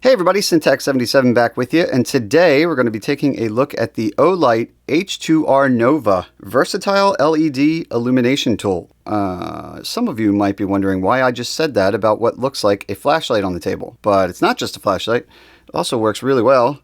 Hey everybody, Syntax77 back with you, and today we're going to be taking a look at the Olight H2R Nova Versatile LED Illumination Tool. Some of you might be wondering why I just said that about what looks like a flashlight on the table, but it's not just a flashlight. It also works really well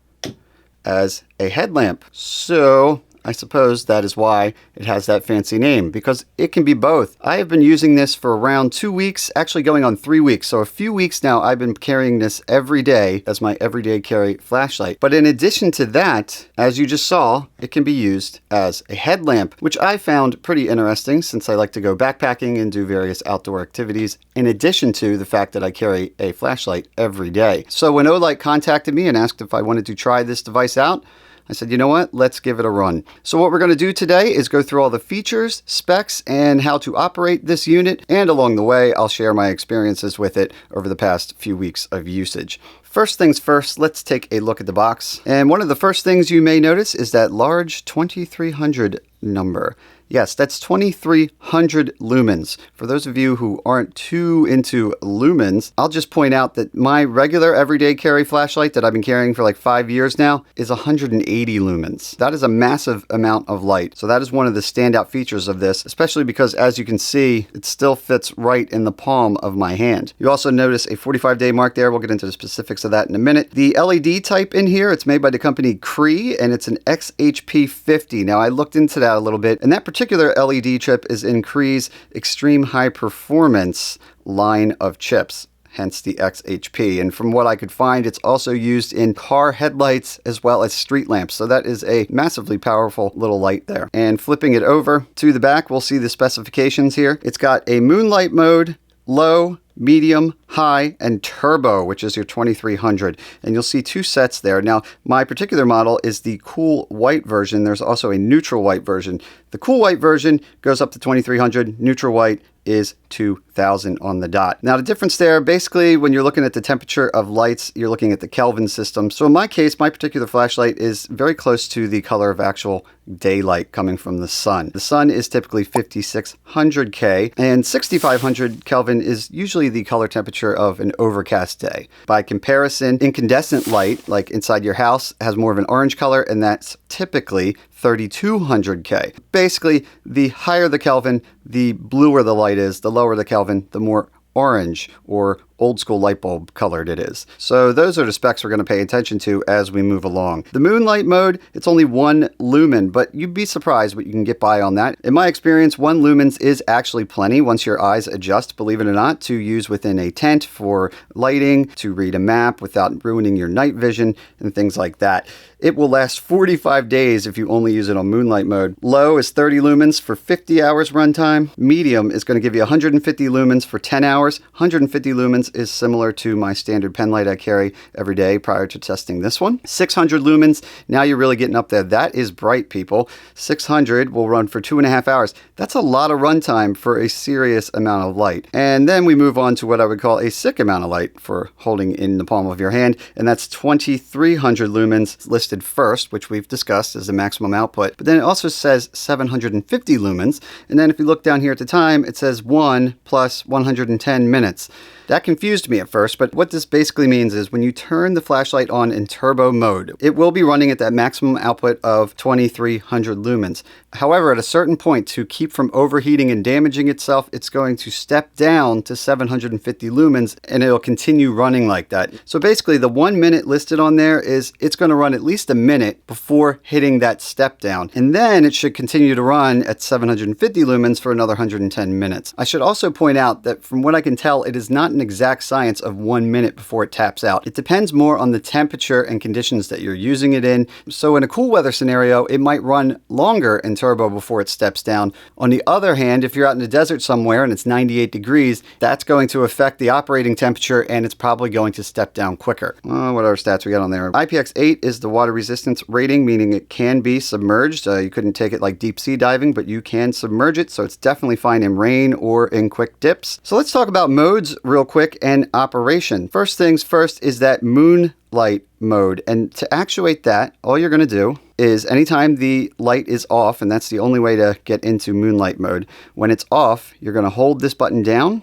as a headlamp. So I suppose that is why it has that fancy name, because it can be both. I have been using this for around 2 weeks, actually going on 3 weeks. So a few weeks now I've been carrying this every day as my everyday carry flashlight. But in addition to that, as you just saw, it can be used as a headlamp, which I found pretty interesting since I like to go backpacking and do various outdoor activities, in addition to the fact that I carry a flashlight every day. So when Olight contacted me and asked if I wanted to try this device out, I said, you know what, let's give it a run. So what we're going to do today is go through all the features, specs, and how to operate this unit. And along the way, I'll share my experiences with it over the past few weeks of usage. First things first, let's take a look at the box. And one of the first things you may notice is that large 2300 number. Yes, that's 2300 lumens. For those of you who aren't too into lumens, I'll just point out that my regular everyday carry flashlight that I've been carrying for like 5 years now is 180 lumens. That is a massive amount of light. So that is one of the standout features of this, especially because as you can see, it still fits right in the palm of my hand. You also notice a 45-day mark there. We'll get into the specifics of that in a minute. The LED type in here, it's made by the company Cree, and it's an XHP50. Now I looked into that a little bit, and that particular LED chip is in Cree's Extreme High Performance line of chips, hence the XHP. And from what I could find, it's also used in car headlights as well as street lamps. So that is a massively powerful little light there. And flipping it over to the back, we'll see the specifications here. It's got a Moonlight Mode, low, medium, high, and turbo, which is your 2300. And you'll see two sets there. Now, my particular model is the cool white version. There's also a neutral white version. The cool white version goes up to 2300. Neutral white is 2000 on the dot. Now the difference there, basically when you're looking at the temperature of lights, you're looking at the Kelvin system. So in my case, my particular flashlight is very close to the color of actual daylight coming from the sun. The sun is typically 5600 K, and 6500 Kelvin is usually the color temperature of an overcast day. By comparison, incandescent light, like inside your house, has more of an orange color, and that's typically 3200 K. Basically, the higher the Kelvin, the bluer the light is, the lower the Kelvin, the more orange or old school light bulb colored it is. So those are the specs we're going to pay attention to as we move along. The Moonlight Mode, it's only 1 lumen, but you'd be surprised what you can get by on that. In my experience, 1 lumens is actually plenty once your eyes adjust, believe it or not, to use within a tent for lighting, to read a map without ruining your night vision and things like that. It will last 45 days if you only use it on Moonlight Mode. Low is 30 lumens for 50 hours runtime. Medium is going to give you 150 lumens for 10 hours. 150 lumens is similar to my standard pen light I carry every day prior to testing this one. 600 lumens, now you're really getting up there. That is bright, people. 600 will run for 2.5 hours. That's a lot of runtime for a serious amount of light. And then we move on to what I would call a sick amount of light for holding in the palm of your hand, and that's 2300 lumens listed first, which we've discussed as the maximum output. But then it also says 750 lumens, and then if you look down here at the time, it says 1 plus 110 minutes. That confused me at first, but what this basically means is when you turn the flashlight on in turbo mode, it will be running at that maximum output of 2300 lumens. However, at a certain point, to keep from overheating and damaging itself, it's going to step down to 750 lumens, and it'll continue running like that. So basically, the 1 minute listed on there is it's going to run at least a minute before hitting that step down, and then it should continue to run at 750 lumens for another 110 minutes. I should also point out that from what I can tell, it is not an exact science of 1 minute before it taps out. It depends more on the temperature and conditions that you're using it in. So in a cool weather scenario, it might run longer in turbo before it steps down. On the other hand, if you're out in the desert somewhere and it's 98 degrees, that's going to affect the operating temperature, and it's probably going to step down quicker. What other stats we got on there? IPX8 is the water resistance rating, meaning it can be submerged. You couldn't take it like deep sea diving, but you can submerge it, so it's definitely fine in rain or in quick dips. So let's talk about modes real quick and operation. First things first is that Moonlight Mode, and to actuate that, all you're going to do is anytime the light is off, and that's the only way to get into Moonlight Mode, when it's off, you're going to hold this button down,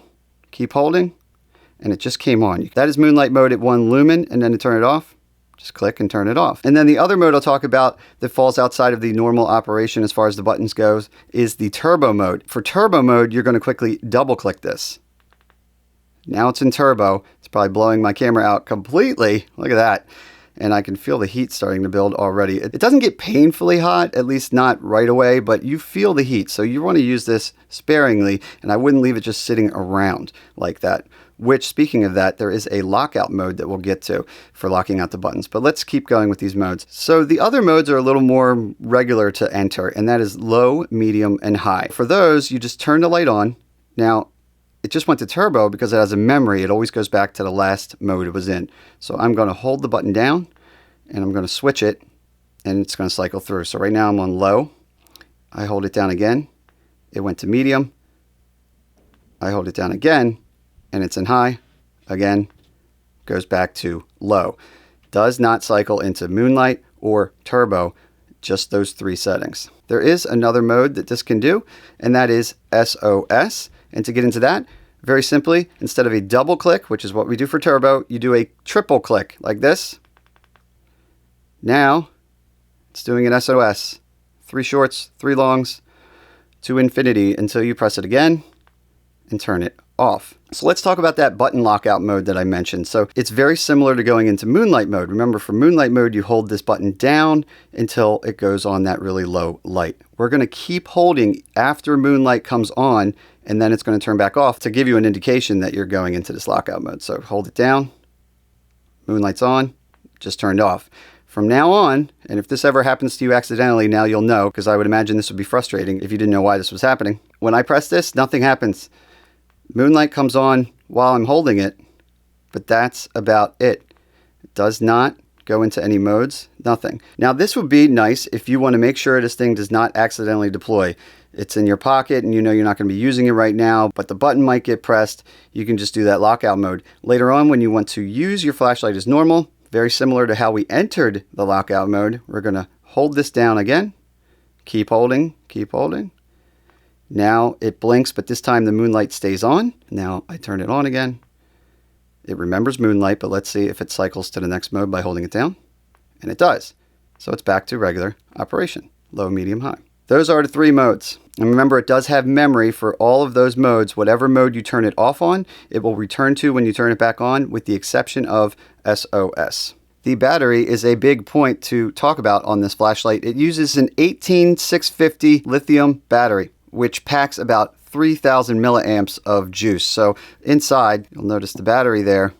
keep holding, and it just came on. That is Moonlight Mode at 1 lumen, and then to turn it off, just click and turn it off. And then the other mode I'll talk about that falls outside of the normal operation as far as the buttons goes is the turbo mode. For turbo mode, you're going to quickly double click this. Now it's in turbo. It's probably blowing my camera out completely. Look at that. And I can feel the heat starting to build already. It doesn't get painfully hot, at least not right away, but you feel the heat. So you want to use this sparingly, and I wouldn't leave it just sitting around like that. Which, speaking of that, there is a lockout mode that we'll get to for locking out the buttons. But let's keep going with these modes. So the other modes are a little more regular to enter, and that is low, medium, and high. For those, you just turn the light on. Now, it just went to turbo because it has a memory. It always goes back to the last mode it was in. So I'm going to hold the button down, and I'm going to switch it, and it's going to cycle through. So right now I'm on low. I hold it down again. It went to medium. I hold it down again, and it's in high. Again, goes back to low. Does not cycle into Moonlight or turbo, just those 3 settings. There is another mode that this can do, and that is SOS. And to get into that, very simply, instead of a double click, which is what we do for turbo, you do a triple click like this. Now, it's doing an SOS. 3 shorts, 3 longs, to infinity until you press it again and turn it off. So let's talk about that button lockout mode that I mentioned. So it's very similar to going into Moonlight Mode. Remember, for Moonlight Mode, you hold this button down until it goes on that really low light. We're going to keep holding after Moonlight comes on, and then it's going to turn back off to give you an indication that you're going into this lockout mode. So hold it down, Moonlight's on, just turned off. From now on, and if this ever happens to you accidentally, now you'll know, because I would imagine this would be frustrating if you didn't know why this was happening. When I press this, nothing happens. Moonlight comes on while I'm holding it, but that's about it. It does not go into any modes, nothing. Now this would be nice if you want to make sure this thing does not accidentally deploy. It's in your pocket and you know you're not going to be using it right now, but the button might get pressed. You can just do that lockout mode. Later on, when you want to use your flashlight as normal, very similar to how we entered the lockout mode, we're going to hold this down again, keep holding, keep holding. Now it blinks, but this time the Moonlight stays on. Now I turn it on again. It remembers Moonlight, but let's see if it cycles to the next mode by holding it down. And it does. So it's back to regular operation, low, medium, high. Those are the 3 modes. And remember, it does have memory for all of those modes. Whatever mode you turn it off on, it will return to when you turn it back on, with the exception of SOS. The battery is a big point to talk about on this flashlight. It uses an 18650 lithium battery, which packs about 3,000 milliamps of juice. So inside, you'll notice the battery there,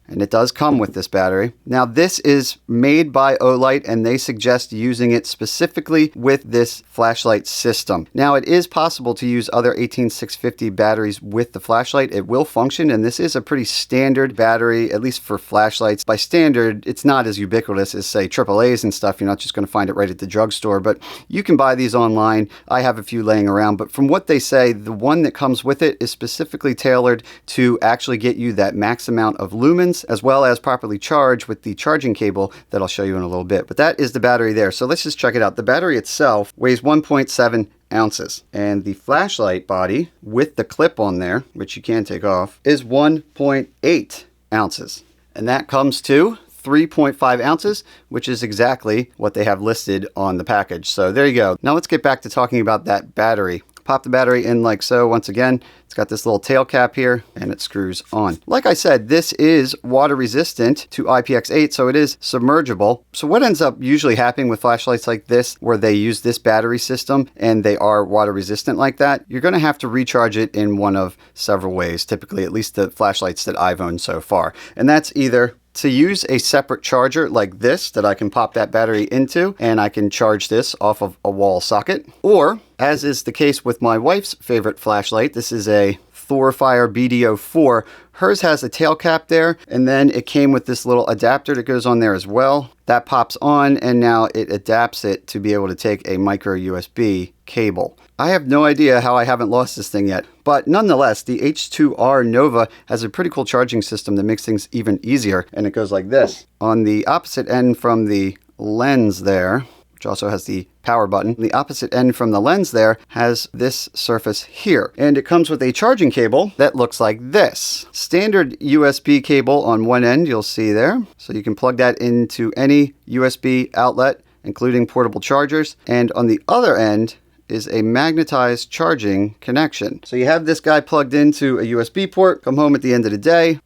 and it does come with this battery. Now this is made by Olight, and they suggest using it specifically with this flashlight system. Now it is possible to use other 18650 batteries with the flashlight. It will function, and this is a pretty standard battery, at least for flashlights. By standard, it's not as ubiquitous as say AAA's and stuff. You're not just going to find it right at the drugstore, but you can buy these online. I have a few laying around, but from what they say, the one that comes with it is specifically tailored to actually get you that max amount of lumens, as well as properly charge with the charging cable that I'll show you in a little bit. But that is the battery there. So let's just check it out. The battery itself weighs 1.7 ounces, and the flashlight body with the clip on there, which you can take off, is 1.8 ounces. And that comes to 3.5 ounces, which is exactly what they have listed on the package. So there you go. Now let's get back to talking about that battery. Pop the battery in like so. Once again, it's got this little tail cap here, and it screws on. Like I said, this is water resistant to IPX8, so it is submergible. So what ends up usually happening with flashlights like this, where they use this battery system and they are water resistant like that, you're going to have to recharge it in one of several ways, typically, at least the flashlights that I've owned so far. And that's either to use a separate charger like this that I can pop that battery into, and I can charge this off of a wall socket. Or, as is the case with my wife's favorite flashlight, this is a Thorfire BD04. Hers has a tail cap there, and then it came with this little adapter that goes on there as well. That pops on, and now it adapts it to be able to take a micro USB cable. I have no idea how I haven't lost this thing yet, but nonetheless, the H2R Nova has a pretty cool charging system that makes things even easier, and it goes like this. On the opposite end from the lens there, which which also has the power button. The opposite end from the lens there has this surface here. And it comes with a charging cable that looks like this. Standard USB cable on one end, you'll see there. So you can plug that into any USB outlet, including portable chargers. And on the other end is a magnetized charging connection. So you have this guy plugged into a USB port, come home at the end of the day,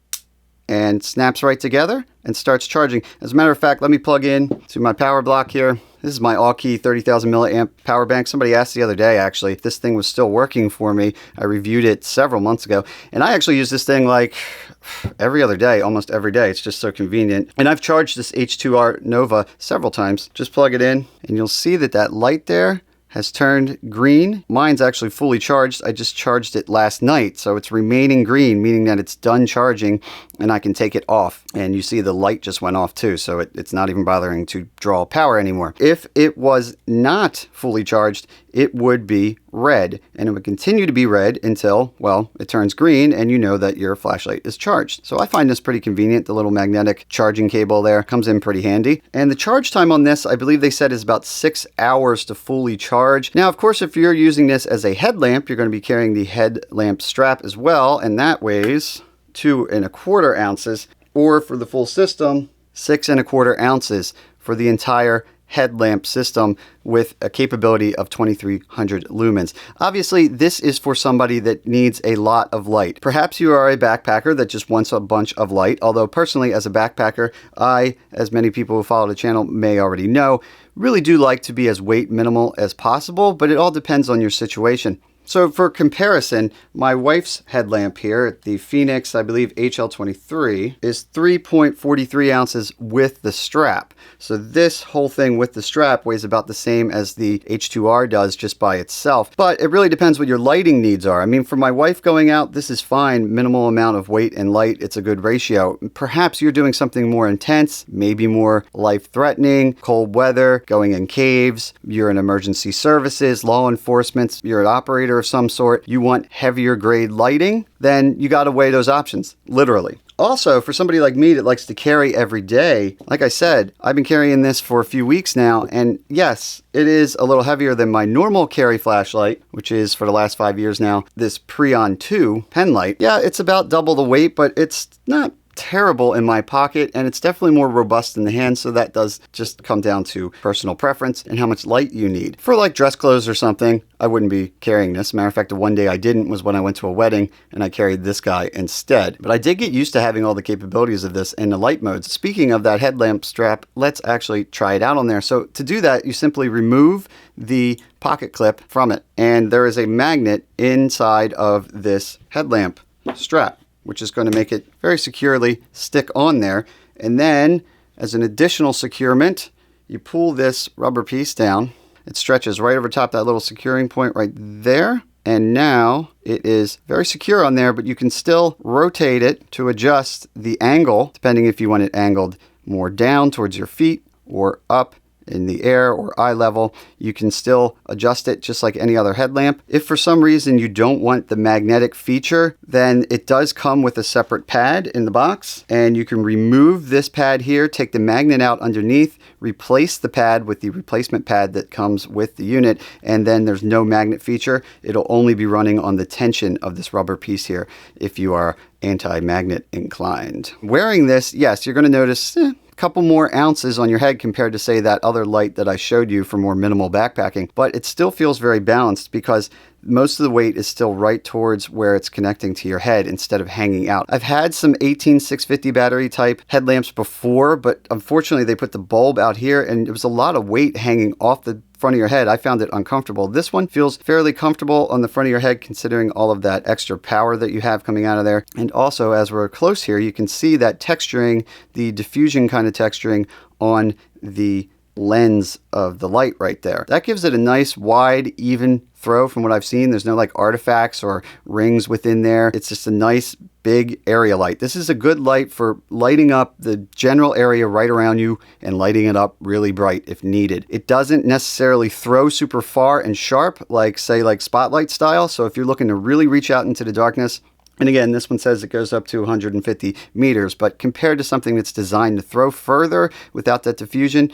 and snaps right together and starts charging. As a matter of fact, let me plug in to my power block here. This is my all-key 30,000 milliamp power bank. Somebody asked the other day, actually, if this thing was still working for me. I reviewed it several months ago, and I actually use this thing like every other day, almost every day. It's just so convenient. And I've charged this H2R Nova several times. Just plug it in, and you'll see that that light there has turned green. Mine's actually fully charged. I just charged it last night, so it's remaining green, meaning that it's done charging and I can take it off. And you see the light just went off too, so it's not even bothering to draw power anymore. If it was not fully charged, it would be red, and it would continue to be red until, well, it turns green and you know that your flashlight is charged. So I find this pretty convenient. The little magnetic charging cable there comes in pretty handy. And the charge time on this, I believe they said, is about 6 hours to fully charge. Now, of course, if you're using this as a headlamp, you're going to be carrying the headlamp strap as well, and that weighs 2¼ ounces, or for the full system, 6¼ ounces for the entire headlamp system with a capability of 2300 lumens. Obviously, this is for somebody that needs a lot of light. Perhaps you are a backpacker that just wants a bunch of light, although personally as a backpacker, I, as many people who follow the channel may already know, really do like to be as weight minimal as possible, but it all depends on your situation. So for comparison, my wife's headlamp here, the Phoenix, I believe HL23, is 3.43 ounces with the strap. So this whole thing with the strap weighs about the same as the H2R does just by itself. But it really depends what your lighting needs are. I mean, for my wife going out, this is fine. Minimal amount of weight and light, it's a good ratio. Perhaps you're doing something more intense, maybe more life-threatening, cold weather, going in caves, you're in emergency services, law enforcement, you're an operator of some sort, you want heavier grade lighting, then you got to weigh those options, literally. Also, for somebody like me that likes to carry every day, like I said, I've been carrying this for a few weeks now, and yes, it is a little heavier than my normal carry flashlight, which is for the last 5 years now, this Preon 2 pen light. Yeah, it's about double the weight, but it's not terrible in my pocket, and it's definitely more robust in the hand, so that does just come down to personal preference and how much light you need. For like dress clothes or something, I wouldn't be carrying this. Matter of fact, the one day I didn't was when I went to a wedding and I carried this guy instead. But I did get used to having all the capabilities of this in the light modes. Speaking of that headlamp strap, let's actually try it out on there. So to do that, you simply remove the pocket clip from it, and there is a magnet inside of this headlamp strap, which is going to make it very securely stick on there. And then, as an additional securement, you pull this rubber piece down. It stretches right over top that little securing point right there. And now it is very secure on there, but you can still rotate it to adjust the angle, depending if you want it angled more down towards your feet or up in the air or eye level. You can still adjust it just like any other headlamp. If for some reason you don't want the magnetic feature, then it does come with a separate pad in the box, and you can remove this pad here, take the magnet out underneath, replace the pad with the replacement pad that comes with the unit, and then there's no magnet feature. It'll only be running on the tension of this rubber piece here if you are anti-magnet inclined. Wearing this, yes, you're going to notice couple more ounces on your head compared to, say, that other light that I showed you for more minimal backpacking, but it still feels very balanced because most of the weight is still right towards where it's connecting to your head instead of hanging out. I've had some 18650 battery type headlamps before, but unfortunately they put the bulb out here and it was a lot of weight hanging off the front of your head. I found it uncomfortable. This one feels fairly comfortable on the front of your head considering all of that extra power that you have coming out of there. And also, as we're close here, you can see that texturing, the diffusion kind of texturing on the lens of the light right there. That gives it a nice wide, even throw from what I've seen. There's no like artifacts or rings within there. It's just a nice big area light. This is a good light for lighting up the general area right around you and lighting it up really bright if needed. It doesn't necessarily throw super far and sharp like, say, like spotlight style. So if you're looking to really reach out into the darkness, and again, this one says it goes up to 150 meters, but compared to something that's designed to throw further without that diffusion,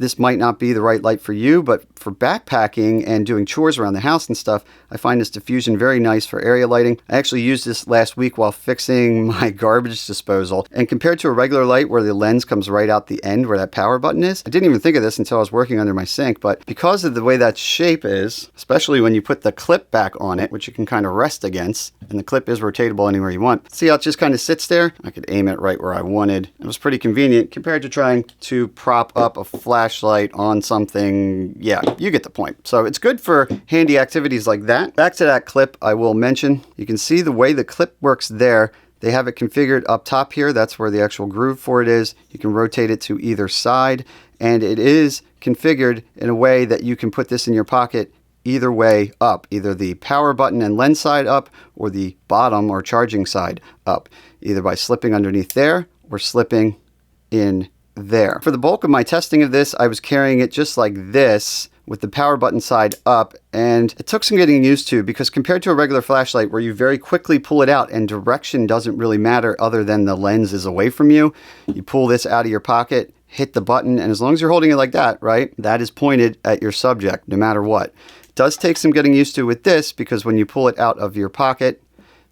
this might not be the right light for you, but for backpacking and doing chores around the house and stuff, I find this diffusion very nice for area lighting. I actually used this last week while fixing my garbage disposal, and compared to a regular light where the lens comes right out the end where that power button is, I didn't even think of this until I was working under my sink, but because of the way that shape is, especially when you put the clip back on it, which you can kind of rest against, and the clip is rotatable anywhere you want. See how it just kind of sits there? I could aim it right where I wanted. It was pretty convenient compared to trying to prop up a flashlight on something. Yeah, you get the point. So it's good for handy activities like that. Back to that clip, I will mention, you can see the way the clip works there. They have it configured up top here. That's where the actual groove for it is. You can rotate it to either side, and it is configured in a way that you can put this in your pocket either way up, either the power button and lens side up or the bottom or charging side up, either by slipping underneath there or slipping in there. For the bulk of my testing of this, I was carrying it just like this with the power button side up, and it took some getting used to because compared to a regular flashlight where you very quickly pull it out and direction doesn't really matter other than the lens is away from you, you pull this out of your pocket, hit the button, and as long as you're holding it like that, right, that is pointed at your subject no matter what. It does take some getting used to with this because when you pull it out of your pocket,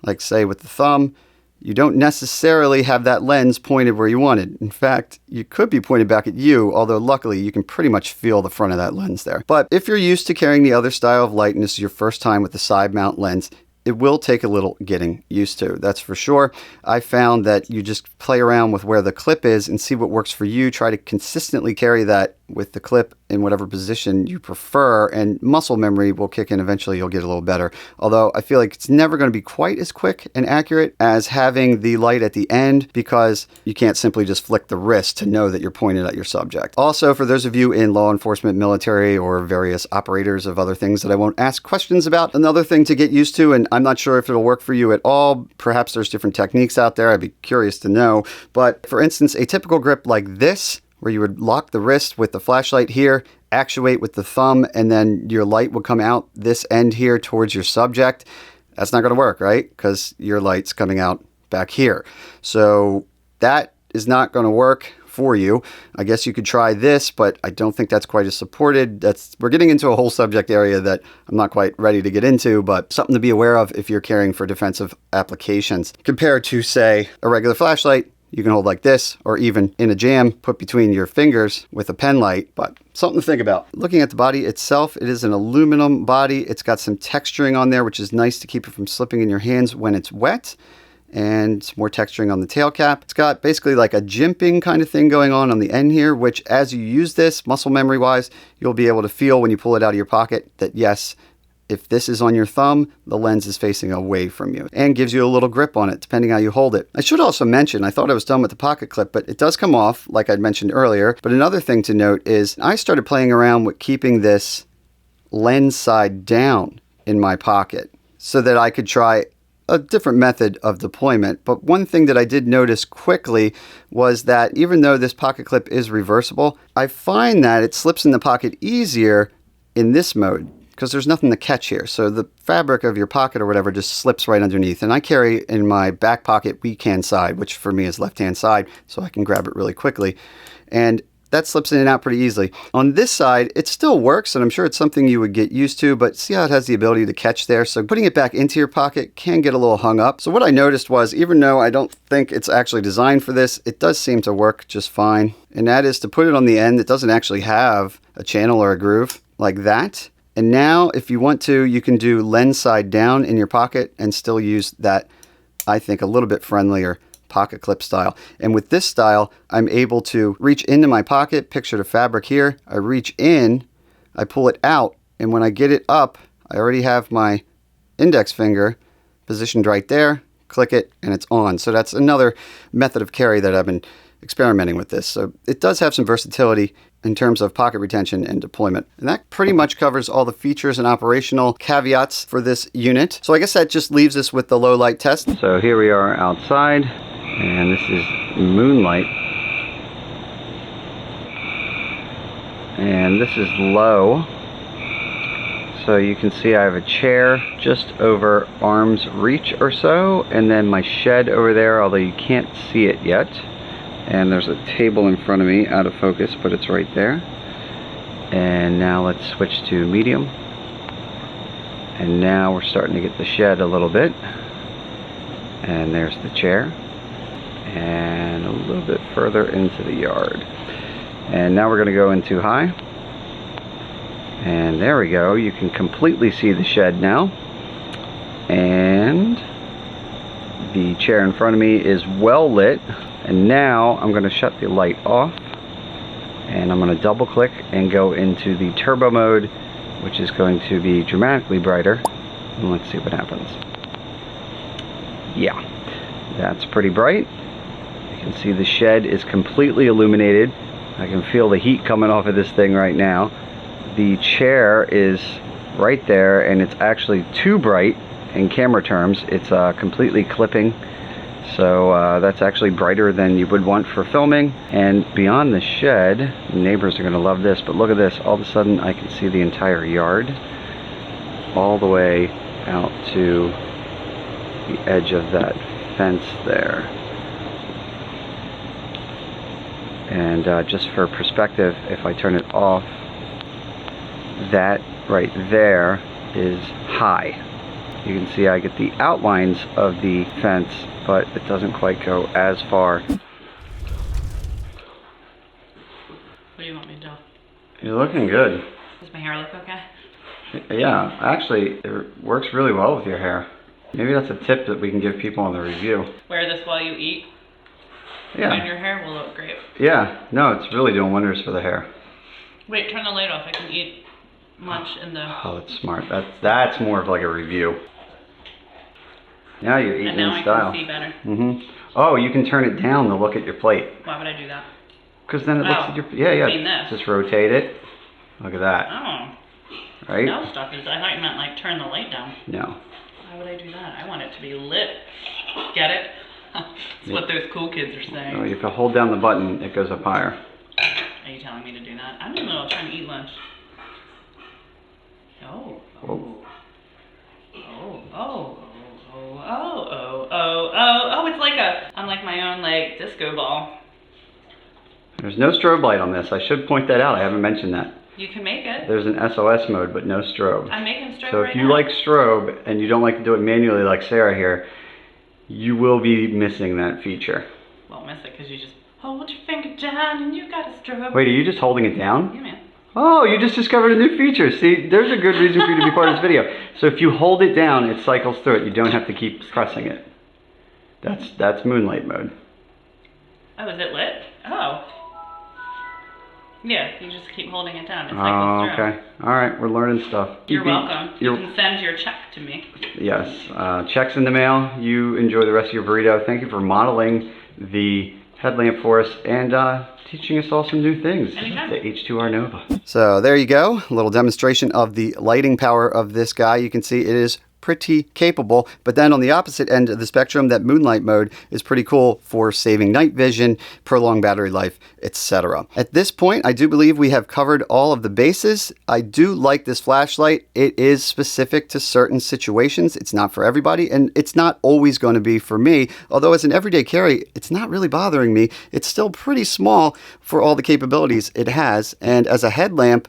like say with the thumb, you don't necessarily have that lens pointed where you want it. In fact, you could be pointed back at you, although luckily you can pretty much feel the front of that lens there. But if you're used to carrying the other style of light and this is your first time with the side mount lens, it will take a little getting used to, that's for sure. I found that you just play around with where the clip is and see what works for you. Try to consistently carry that with the clip in whatever position you prefer, and muscle memory will kick in. Eventually you'll get a little better. Although I feel like it's never going to be quite as quick and accurate as having the light at the end because you can't simply just flick the wrist to know that you're pointed at your subject. Also, for those of you in law enforcement, military, or various operators of other things that I won't ask questions about, another thing to get used to, and I'm not sure if it'll work for you at all. Perhaps there's different techniques out there. I'd be curious to know. But for instance, a typical grip like this, where you would lock the wrist with the flashlight here, actuate with the thumb, and then your light would come out this end here towards your subject. That's not going to work, right? Because your light's coming out back here. So that is not going to work for you. I guess you could try this, but I don't think that's quite as supported. We're getting into a whole subject area that I'm not quite ready to get into, but something to be aware of if you're carrying for defensive applications. Compared to, say, a regular flashlight, you can hold like this, or even in a jam, put between your fingers with a pen light, but something to think about. Looking at the body itself, it is an aluminum body. It's got some texturing on there, which is nice to keep it from slipping in your hands when it's wet, and some more texturing on the tail cap. It's got basically like a jimping kind of thing going on the end here, which as you use this, muscle memory wise, you'll be able to feel when you pull it out of your pocket that yes, if this is on your thumb, the lens is facing away from you and gives you a little grip on it depending how you hold it. I should also mention, I thought I was done with the pocket clip, but it does come off like I'd mentioned earlier. But another thing to note is I started playing around with keeping this lens side down in my pocket so that I could try a different method of deployment. But one thing that I did notice quickly was that even though this pocket clip is reversible, I find that it slips in the pocket easier in this mode, because there's nothing to catch here. So the fabric of your pocket or whatever just slips right underneath. And I carry in my back pocket weak hand side, which for me is left hand side, so I can grab it really quickly. And that slips in and out pretty easily. On this side, it still works, and I'm sure it's something you would get used to, but see how it has the ability to catch there? So putting it back into your pocket can get a little hung up. So what I noticed was, even though I don't think it's actually designed for this, it does seem to work just fine. And that is to put it on the end. It doesn't actually have a channel or a groove like that. And now, if you want to, you can do lens side down in your pocket and still use that, I think, a little bit friendlier pocket clip style. And with this style, I'm able to reach into my pocket, picture the fabric here. I reach in, I pull it out, and when I get it up, I already have my index finger positioned right there, click it, and it's on. So that's another method of carry that I've been experimenting with this. So it does have some versatility in terms of pocket retention and deployment. And that pretty much covers all the features and operational caveats for this unit. So I guess that just leaves us with the low light test. So here we are outside, and this is Moonlight. And this is low. So you can see I have a chair just over arm's reach or so, and then my shed over there, although you can't see it yet. And there's a table in front of me, out of focus, but it's right there. And now let's switch to medium. And now we're starting to get the shed a little bit. And there's the chair. And a little bit further into the yard. And now we're going to go into high. And there we go. You can completely see the shed now. And the chair in front of me is well lit. And now I'm going to shut the light off. And I'm going to double click and go into the turbo mode, which is going to be dramatically brighter. And let's see what happens. Yeah, that's pretty bright. You can see the shed is completely illuminated. I can feel the heat coming off of this thing right now. The chair is right there, and it's actually too bright in camera terms. It's completely clipping. So that's actually brighter than you would want for filming. And beyond the shed, the neighbors are going to love this, but look at this. All of a sudden I can see the entire yard all the way out to the edge of that fence there. And just for perspective, if I turn it off, that right there is high. You can see I get the outlines of the fence, but it doesn't quite go as far. What do you want me to do? You're looking good. Does my hair look okay? Yeah, actually, it works really well with your hair. Maybe that's a tip that we can give people on the review. Wear this while you eat. Yeah. And your hair will look great. Yeah, no, it's really doing wonders for the hair. Wait, turn the light off. I can eat lunch in the... Oh, that's smart. That's more of like a review. Now you're eating in style. I can see better. Oh, you can turn it down to look at your plate. Why would I do that? Because then it looks at your... Yeah. I mean this. Just rotate it. Look at that. Oh. Right? No stuff is... I thought you meant like turn the light down. No. Why would I do that? I want it to be lit. Get it? That's what those cool kids are saying. Oh, if you hold down the button, it goes up higher. Are you telling me to do that? I'm in the middle of trying to eat lunch. Oh, it's like I'm like my own like disco ball. There's no strobe light on this. I should point that out. I haven't mentioned that. You can make it. There's an SOS mode, but no strobe. I'm making strobe So if you like strobe and you don't like to do it manually like Sarah here, you will be missing that feature. Won't miss it because you just hold your finger down and you got a strobe. Wait, are you just holding it down? Yeah, man. Oh, you just discovered a new feature. See, there's a good reason for you to be part of this video. So if you hold it down, it cycles through it. You don't have to keep pressing it. That's Moonlight Mode. Oh, is it lit? Oh. Yeah, you just keep holding it down. It cycles through. Okay. All right, we're learning stuff. You're welcome. You can send your check to me. Yes. Check's in the mail. You enjoy the rest of your burrito. Thank you for modeling the headlamp for us and teaching us all some new things. Anytime. The H2R Nova. So there you go. A little demonstration of the lighting power of this guy. You can see it is pretty capable, but then on the opposite end of the spectrum, that Moonlight Mode is pretty cool for saving night vision, prolonged battery life, etc. At this point, I do believe we have covered all of the bases. I do like this flashlight. It is specific to certain situations. It's not for everybody, and it's not always going to be for me, although as an everyday carry, it's not really bothering me. It's still pretty small for all the capabilities it has, and as a headlamp,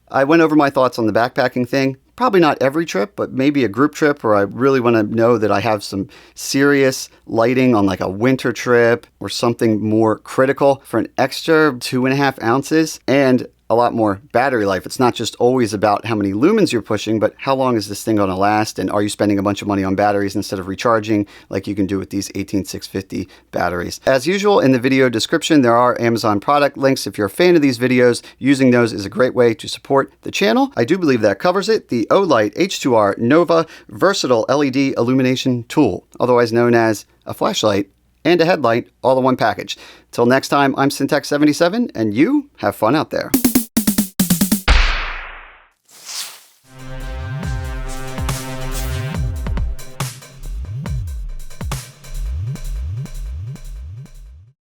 I went over my thoughts on the backpacking thing. Probably not every trip, but maybe a group trip where I really want to know that I have some serious lighting on like a winter trip or something more critical for an extra 2.5 ounces and a lot more battery life. It's not just always about how many lumens you're pushing, but how long is this thing going to last? And are you spending a bunch of money on batteries instead of recharging like you can do with these 18650 batteries? As usual, in the video description, there are Amazon product links. If you're a fan of these videos, using those is a great way to support the channel. I do believe that covers it. The Olight H2R Nova Versatile LED Illumination Tool, otherwise known as a flashlight and a headlight, all in one package. Till next time, I'm Syntax77, and you have fun out there.